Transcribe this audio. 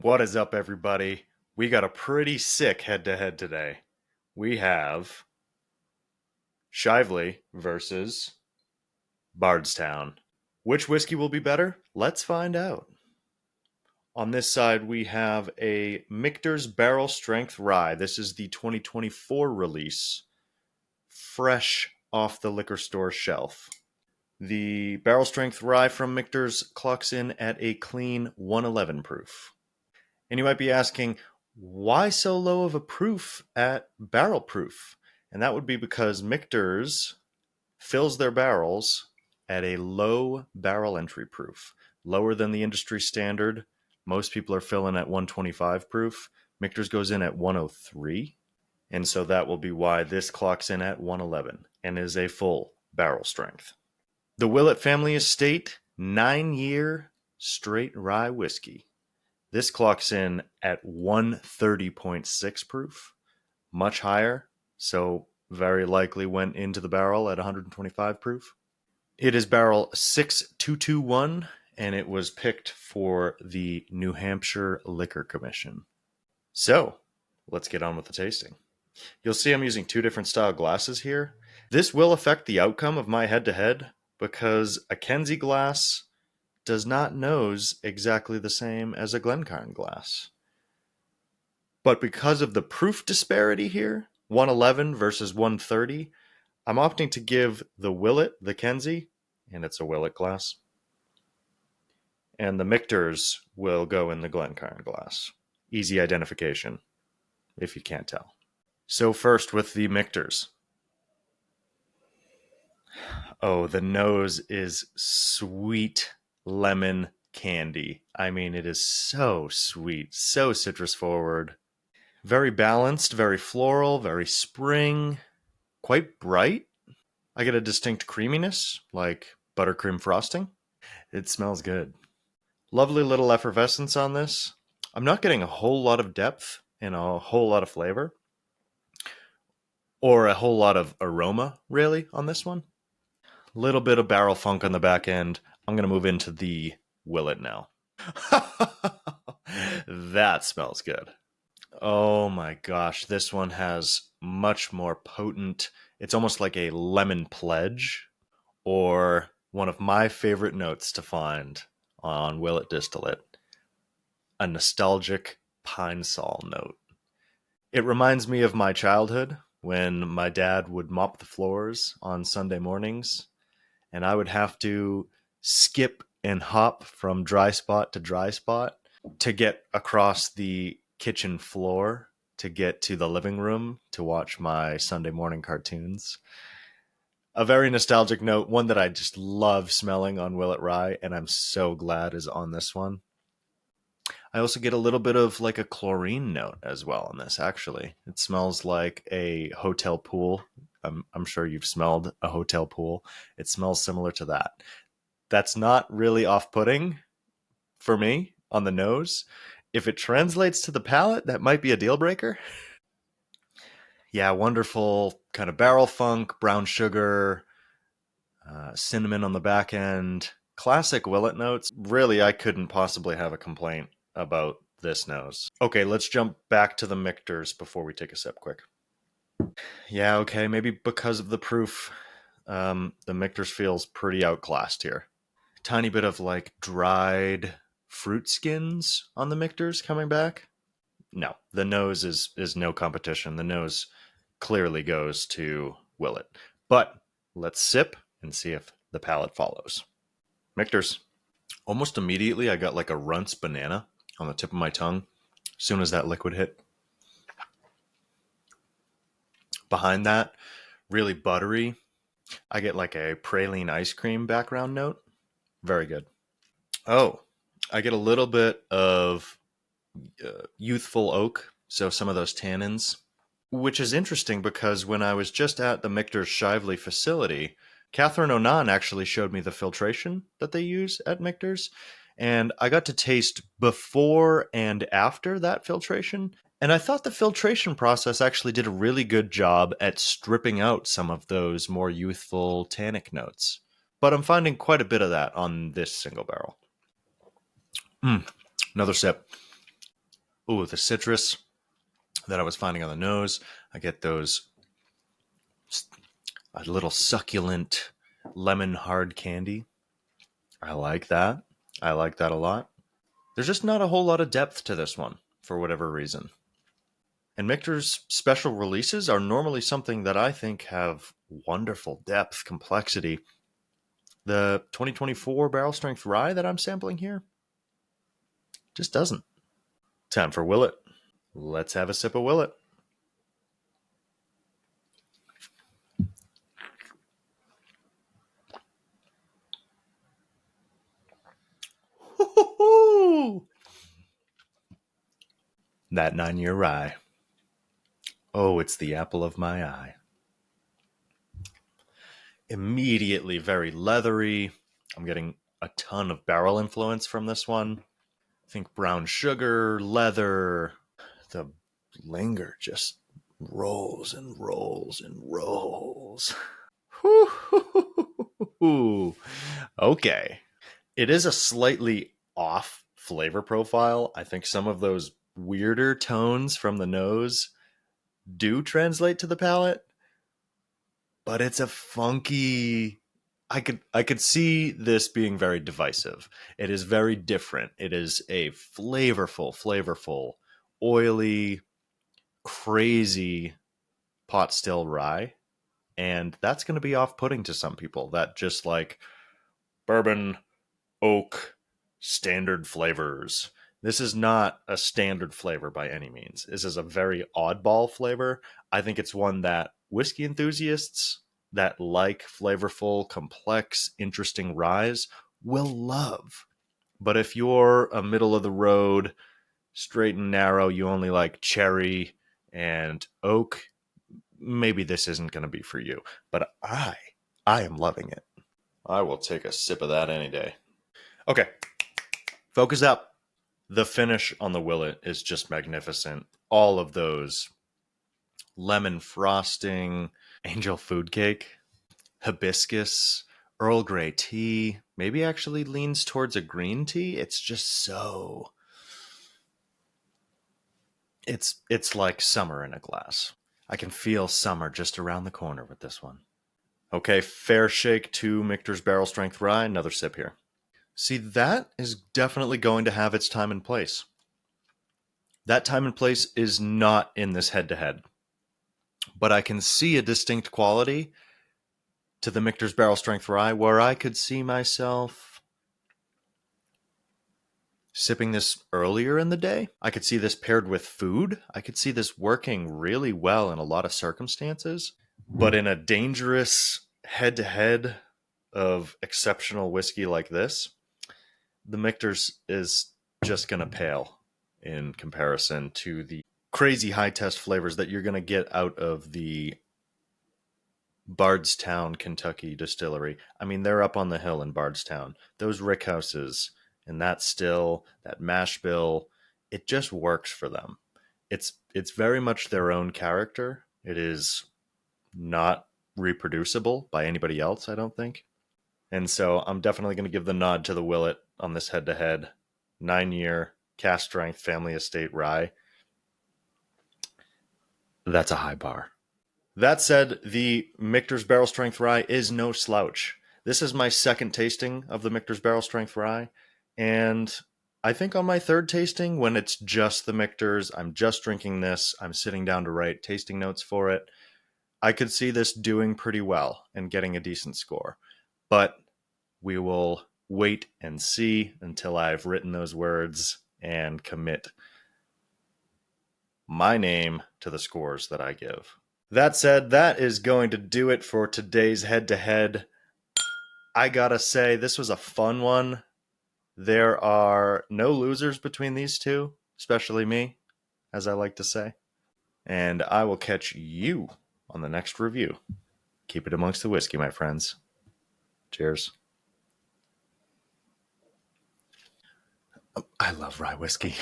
What is up, everybody? We got a pretty sick head-to-head today. We have Shively versus Bardstown. Which whiskey will be better? Let's find out. On this side, we have a Michter's Barrel Strength Rye. This is the 2024 release, fresh off the liquor store shelf. The Barrel Strength Rye from Michter's clocks in at a clean 111 proof. And you might be asking, why so low of a proof at barrel proof? And that would be because Michter's fills their barrels at a low barrel entry proof, lower than the industry standard. Most people are filling at 125 proof. Michter's goes in at 103. And so that will be why this clocks in at 111 and is a full barrel strength. The Willett Family Estate 9-year Straight Rye Whiskey. This clocks in at 130.6 proof, much higher, so very likely went into the barrel at 125 proof. It is barrel 6221, and it was picked for the New Hampshire Liquor Commission. So, let's get on with the tasting. You'll see I'm using two different style glasses here. This will affect the outcome of my head-to-head because a Kenzie glass does not nose exactly the same as a Glencairn glass. But because of the proof disparity here, 111 versus 130, I'm opting to give the Willett the Kenzie, and it's a Willett glass, and the Michter's will go in the Glencairn glass. Easy identification, if you can't tell. So first with the Michter's. Oh, the nose is sweet lemon candy. I mean, it is so sweet, so citrus forward. Very balanced, very floral, very spring, quite bright. I get a distinct creaminess, like buttercream frosting. It smells good. Lovely little effervescence on this. I'm not getting a whole lot of depth and a whole lot of flavor, or a whole lot of aroma, really, on this one. Little bit of barrel funk on the back end. I'm going to move into the Willett now. That smells good. Oh my gosh, this one has much more potent, it's almost like a lemon pledge, or one of my favorite notes to find on Willett distillate, a nostalgic pine sol note. It reminds me of my childhood when my dad would mop the floors on Sunday mornings, and I would have to skip and hop from dry spot to dry spot to get across the kitchen floor to get to the living room to watch my Sunday morning cartoons. A very nostalgic note, one that I just love smelling on Willett Rye, and I'm so glad is on this one. I also get a little bit of like a chlorine note as well on this, actually. It smells like a hotel pool. I'm sure you've smelled a hotel pool. It smells similar to that. That's not really off-putting for me on the nose. If it translates to the palate, that might be a deal breaker. Yeah, wonderful kind of barrel funk, brown sugar, cinnamon on the back end. Classic Willett notes. Really, I couldn't possibly have a complaint about this nose. Okay, let's jump back to the Michter's before we take a sip quick. Yeah, okay, maybe because of the proof, the Michter's feels pretty outclassed here. Tiny bit of like dried fruit skins on the Michter's coming back. No, the nose is no competition. The nose clearly goes to Willett. But let's sip and see if the palate follows. Michter's. Almost immediately, I got like a Runts banana on the tip of my tongue as soon as that liquid hit. Behind that, really buttery. I get like a praline ice cream background note. Very good. Oh, I get a little bit of youthful oak, so some of those tannins, which is interesting because when I was just at the Michter's Shively facility, Catherine Onan actually showed me the filtration that they use at Michter's, and I got to taste before and after that filtration, and I thought the filtration process actually did a really good job at stripping out some of those more youthful tannic notes. But I'm finding quite a bit of that on this single barrel. Another sip. Ooh, the citrus that I was finding on the nose. I get those a little succulent lemon hard candy. I like that. I like that a lot. There's just not a whole lot of depth to this one for whatever reason. And Michter's special releases are normally something that I think have wonderful depth, complexity. The 2024 barrel strength rye that I'm sampling here just doesn't. Time for Willett. Let's have a sip of Willett. Hoo-hoo-hoo! That 9-year rye. Oh, it's the apple of my eye. Immediately very leathery. I'm getting a ton of barrel influence from this one. I think brown sugar, leather. The linger just rolls and rolls and rolls. Okay. It is a slightly off flavor profile. I think some of those weirder tones from the nose do translate to the palate, but it's a funky. I could see this being very divisive. It is very different. It is a flavorful, oily, crazy pot still rye, and that's going to be off-putting to some people that just like bourbon, oak, standard flavors. This is not a standard flavor by any means. This is a very oddball flavor. I think it's one that whiskey enthusiasts that like flavorful, complex, interesting ryes will love. But if you're a middle of the road, straight and narrow, you only like cherry and oak, maybe this isn't going to be for you. But I am loving it. I will take a sip of that any day. Okay, focus up. The finish on the Willett is just magnificent. All of those lemon frosting, angel food cake, hibiscus, Earl Grey tea, maybe actually leans towards a green tea. It's just so... It's like summer in a glass. I can feel summer just around the corner with this one. Okay, fair shake to Michter's Barrel Strength Rye. Another sip here. See, that is definitely going to have its time and place. That time and place is not in this head-to-head. But I can see a distinct quality to the Michter's Barrel Strength Rye where I could see myself sipping this earlier in the day. I could see this paired with food. I could see this working really well in a lot of circumstances. But in a dangerous head-to-head of exceptional whiskey like this, the Michter's is just going to pale in comparison to the crazy high test flavors that you're going to get out of the Bardstown, Kentucky distillery. I mean, they're up on the hill in Bardstown. Those rickhouses and that still, that mash bill, it just works for them. It's very much their own character. It is not reproducible by anybody else, I don't think. And so I'm definitely going to give the nod to the Willett on this head-to-head 9-year cast strength family estate rye. That's a high bar. That said, the Michter's Barrel Strength Rye is no slouch. This is my second tasting of the Michter's Barrel Strength Rye, and I think on my third tasting, when it's just the Michter's, I'm just drinking this, I'm sitting down to write tasting notes for it, I could see this doing pretty well and getting a decent score. But we will wait and see until I've written those words and commit my name to the scores that I give. That said, that is going to do it for today's head-to-head. I gotta say, this was a fun one. There are no losers between these two, especially me, as I like to say. And I will catch you on the next review. Keep it amongst the whiskey, my friends. Cheers. I love rye whiskey.